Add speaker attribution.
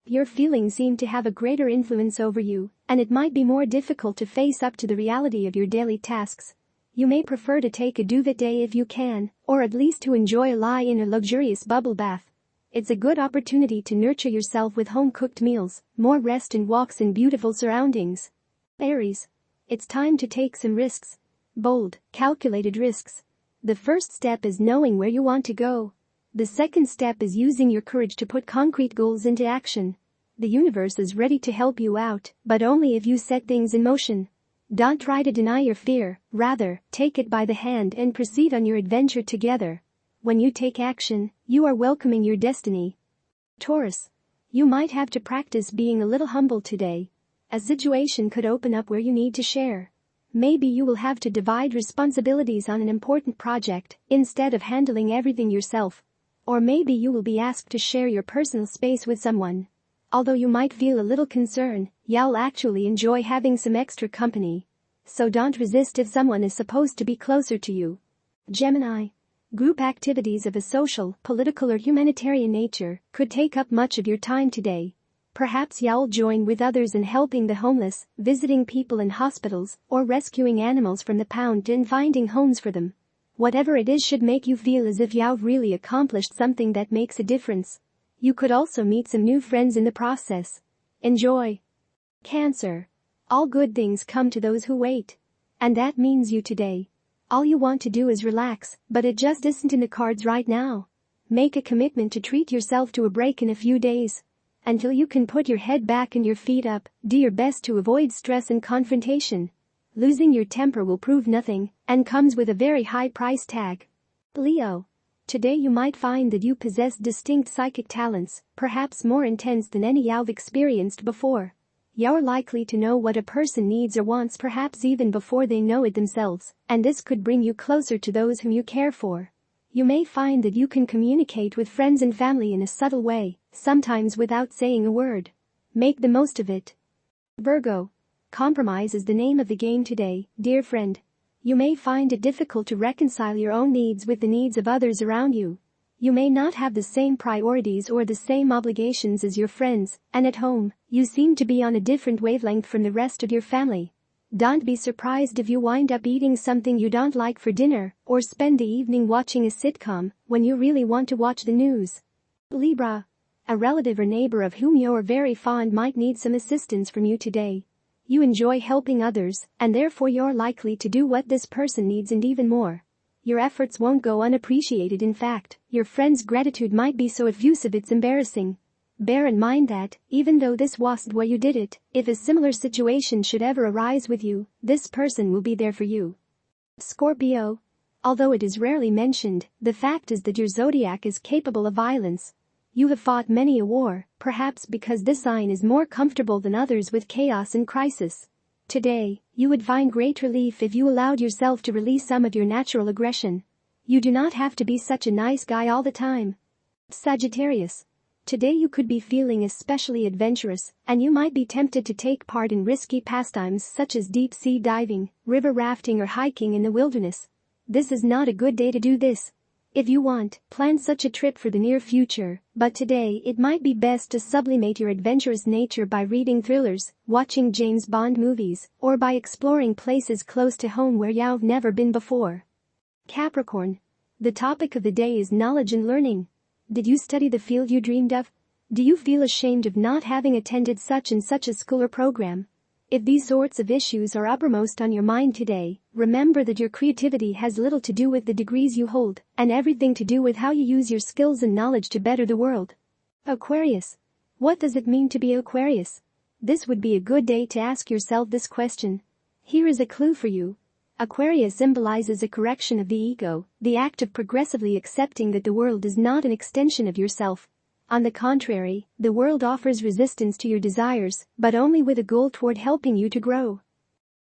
Speaker 1: Your feelings seem to have a greater influence over you, and it might be more difficult to face up to the reality of your daily tasks. You may prefer to take a duvet day if you can, or at least to enjoy a lie in a luxurious bubble bath. It's a good opportunity to nurture yourself with home-cooked meals, more rest and walks in beautiful surroundings. Aries. It's time to take some risks. Bold, calculated risks. The first step is knowing where you want to go. The second step is using your courage to put concrete goals into action. The universe is ready to help you out, but only if you set things in motion. Don't try to deny your fear, rather, take it by the hand and proceed on your adventure together. When you take action, you are welcoming your destiny. Taurus. You might have to practice being a little humble today. A situation could open up where you need to share. Maybe you will have to divide responsibilities on an important project instead of handling everything yourself. Or maybe you will be asked to share your personal space with someone. Although you might feel a little concern, you'll actually enjoy having some extra company. So don't resist if someone is supposed to be closer to you. Gemini. Group activities of a social, political or humanitarian nature could take up much of your time today. Perhaps you'll join with others in helping the homeless, visiting people in hospitals, or rescuing animals from the pound and finding homes for them. Whatever it is should make you feel as if you've really accomplished something that makes a difference. You could also meet some new friends in the process. Enjoy. Cancer. All good things come to those who wait. And that means you today. All you want to do is relax, but it just isn't in the cards right now. Make a commitment to treat yourself to a break in a few days. Until you can put your head back and your feet up, do your best to avoid stress and confrontation. Losing your temper will prove nothing, and comes with a very high price tag. Leo. Today you might find that you possess distinct psychic talents, perhaps more intense than any you've experienced before. You're likely to know what a person needs or wants perhaps even before they know it themselves, and this could bring you closer to those whom you care for. You may find that you can communicate with friends and family in a subtle way, sometimes without saying a word. Make the most of it. Virgo. Compromise is the name of the game today, dear friend. You may find it difficult to reconcile your own needs with the needs of others around you. You may not have the same priorities or the same obligations as your friends, and at home, you seem to be on a different wavelength from the rest of your family. Don't be surprised if you wind up eating something you don't like for dinner, or spend the evening watching a sitcom when you really want to watch the news. Libra. A relative or neighbor of whom you're very fond might need some assistance from you today. You enjoy helping others, and therefore you're likely to do what this person needs and even more. Your efforts won't go unappreciated. In fact, your friend's gratitude might be so effusive it's embarrassing. Bear in mind that, even though this wasn't where you did it, if a similar situation should ever arise with you, this person will be there for you. Scorpio. Although it is rarely mentioned, the fact is that your zodiac is capable of violence. You have fought many a war, perhaps because this sign is more comfortable than others with chaos and crisis. Today, you would find great relief if you allowed yourself to release some of your natural aggression. You do not have to be such a nice guy all the time. Sagittarius. Today you could be feeling especially adventurous, and you might be tempted to take part in risky pastimes such as deep-sea diving, river rafting or hiking in the wilderness. This is not a good day to do this. If you want, plan such a trip for the near future, but today it might be best to sublimate your adventurous nature by reading thrillers, watching James Bond movies, or by exploring places close to home where you've never been before. Capricorn. The topic of the day is knowledge and learning. Did you study the field you dreamed of? Do you feel ashamed of not having attended such and such a school or program? If these sorts of issues are uppermost on your mind today, remember that your creativity has little to do with the degrees you hold, and everything to do with how you use your skills and knowledge to better the world. Aquarius. What does it mean to be Aquarius? This would be a good day to ask yourself this question. Here is a clue for you. Aquarius symbolizes a correction of the ego, the act of progressively accepting that the world is not an extension of yourself. On the contrary, the world offers resistance to your desires, but only with a goal toward helping you to grow.